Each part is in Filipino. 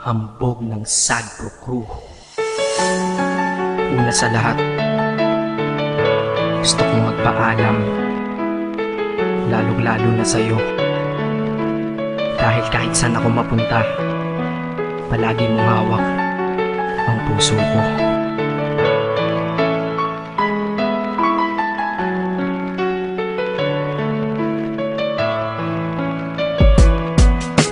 hambog ng Sagpro Crew. Una sa lahat, gusto kong magpaalam, lalong-lalo na sa'yo. Dahil kahit saan ako mapunta, palagi mong hawak ang puso ko.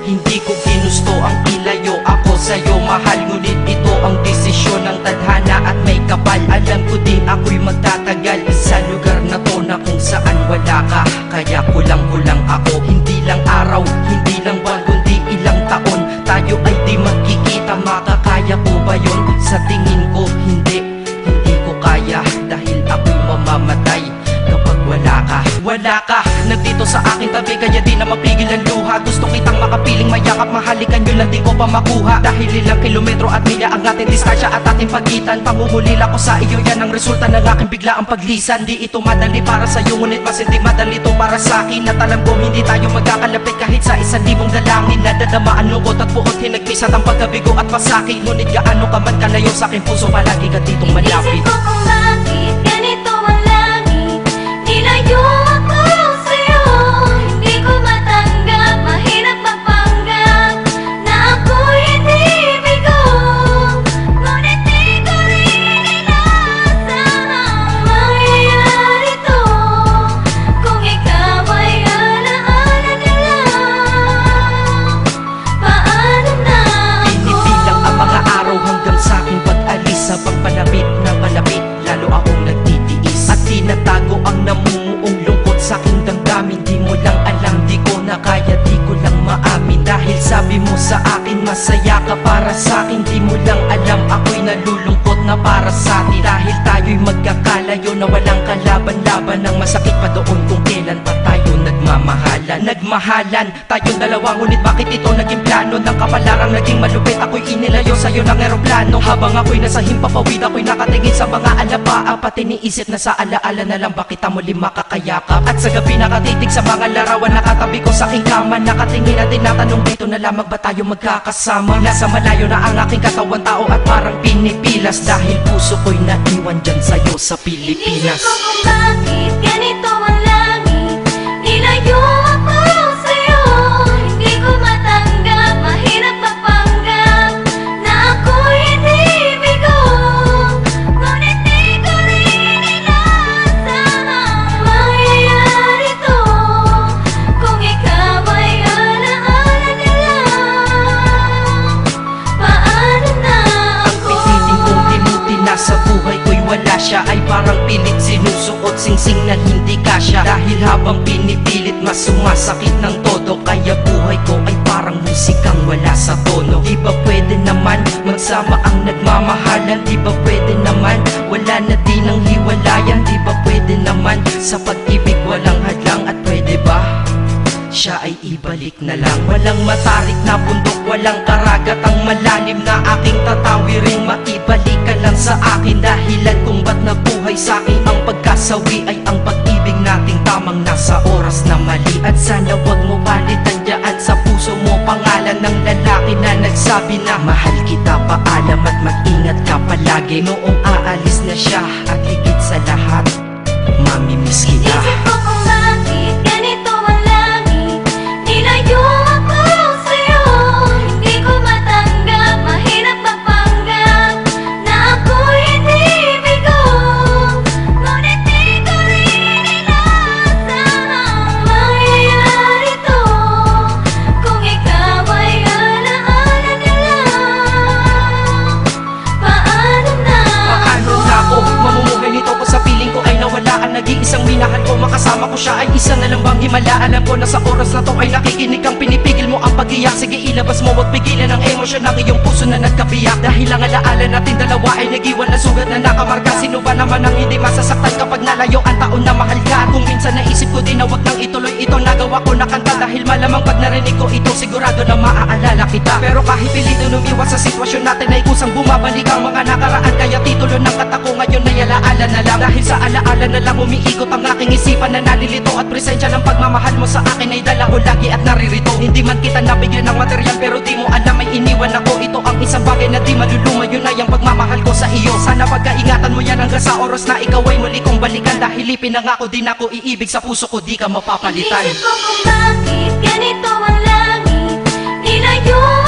Hindi ko ginusto ang ilayo ako sa'yo, mahal. Ngunit ito ang desisyon ng tadhana at may kapal. Alam ko din ako'y magtatagal sa lugar na to na kung saan wala ka. Kaya kulang-kulang ako, hindi lang araw, hindi lang buwan, kundi ilang taon. Tayo ay di magkikita, makakaya ko ba yun? Sa tingin ko hindi ko kaya. Dahil ako'y mamamatay kapag wala ka. Wala ka, nandito sa aking tabi, kaya di na mapigil ang luha. Gusto kitang makapiling, mayakap, mahalikan yun lang di ko pa makuha. Dahil ilang kilometro at milya ang ating distansya at ating pagitan. Pangungulila ko sa iyo, yan ang resulta ng aking biglaang paglisan. Di ito madali para sa'yo, ngunit mas hindi madali ito para sa'kin. At alam ko hindi tayo magkakalapit kahit sa 1,000 dalangin. Nadadama ang lungkot at buot, hinagpis at ang pagkabigo at pasakit. Ngunit gaano ka man kalayo sa aking puso, palagi ka ditong malapit. Inisip ko kung bakit ganito ang langit, nilayo ako sa'yo. Hindi ko matanggap, mahirap magpanggap na ako'y hindi bigo. Ngunit di ko rin inaasahang mangyayari to. Kung ikaw ay alaala na lang, paano na ako? Pinipilang ang mga araw hanggang sa aking pag-alis. Sa pagpalapit na palapit, lalo akong nagtitiis. At tinatago ang namumuong lungkot sa aking damdamin. Di mo lang alam, di ko na kaya, di ko lang maamin. Dahil sabi mo sa akin, masaya ka para sa akin. Di mo lang alam, ako'y nalulungkot na para sa atin. Dahil tayo'y magkakalayo na walang kalaban-laban. Ang masakit pa doon kung kailan pa tayo nagmamahalan. Nagmahalan tayong dalawa, ngunit bakit ito naging plano? Ng kapalarang naging malupit, ako'y inilayo sa'yo ng eroplano. Habang ako'y nasa himpapawid, ako'y nakatingin sa mga alapaa. Pati niisip na sa alaala na lang bakit kita muli makakayakap. At sa gabi nakatitig sa mga larawan, nakatabi ko sa aking kama. Nakatingin at tinatanong, dito na lamang ba tayo magkakasama? Nasa malayo na ang aking katawan, tao at parang pinipilas. Dahil puso ko'y naiwan dyan sa'yo sa Pilipinas. Inisip ko kung bakit ganito ang langit, nilayo ako sa'yo. Hindi ko matanggap, mahirap magpanggap na ako'y hindi bigo. Ngunit di ko rin inaasahang mangyayari to. Kung ikaw ay alaala na lang, paano na ako? Pilitin kong limutin na sa buhay ko'y wala siya. Ay parang pilit sinusuot, singsing na hindi kasya. Dahil habang pinipilit, mas sumasakit ng todo. Kaya buhay ko ay parang musikang wala sa tono. Di ba pwede naman magsama ang nagmamahalan? Di ba pwede naman wala na din ang hiwalayan? Di ba pwede naman sa pag-ibig walang hadlang? At pwede ba siya ay ibalik na lang? Walang matarik na bundok, walang karagat ang malalim na aking tatawirin. Maibalik ka lang sa akin, dahilan kung ba't nabuhay sa akin ang pagkasawi ay ang pag-ibig nating tamang nasa oras na mali. At sana wag mo palitan dyan sa puso mo pangalan ng lalaki na nagsabi na mahal kita, paalam at mag-ingat ka palagi. Noong aalis na siya at higit sa lahat, mamimiss kita. Inisip ko kung bakit ganito ang langit, nilayo ako sa'yo. Hindi ko matanggap, mahirap magpanggap na ako'y hindi bigo. Ngunit di ko rin inaasahang mangyayari to. Kung ikaw ay alaala na lang, paano na Paano na ako mamumuhay nito ko sa piling ko ay nawala ang nag-iisang minahal ko? Makasama ko siya ay isa na lang bang himala? Alam ko na sa oras na to ay nakikinig kang pinipigil mo ang pag-iyak. Sige ilabas mo, wag pigilan ang emosyon ng iyong puso na nagkabiyak. Dahil ang alaala natin dalawa ay nag-iwan na sugat na nakamarka. Sino ba naman ang hindi masasaktan kapag nalayo ang taon na mahal ka? Kung minsan naisip ko din na wag nang ituloy ito, nagawa ko na kanta. Dahil malamang pag narinig ko ito, sigurado na maaalala kita. Pero kahit pilito umiwas sa sitwasyon natin ay kusang bumabalik ang mga nakaraan. Kaya titulo ng kata ko ngayon ay alaala na lang. Dahil sa alaala na lang umiikot ang aking isipan na nalilito. At presensya ng pagmamahal mo sa akin ay dala ko lagi at naririto. Hindi man kita nabigyan ng material yan pero di mo alam may iniwan ako. Ito ang isang bagay na di maluluma, yun ay ang pagmamahal ko sa iyo. Sana pagkaingatan mo yan hanggang sa oras na ikaw ay muli kong balikan. Dahil ipinangako din ako iibig sa puso ko, di ka mapapalitan. Inisip ko kung bakit ganito ang langit. Nilayo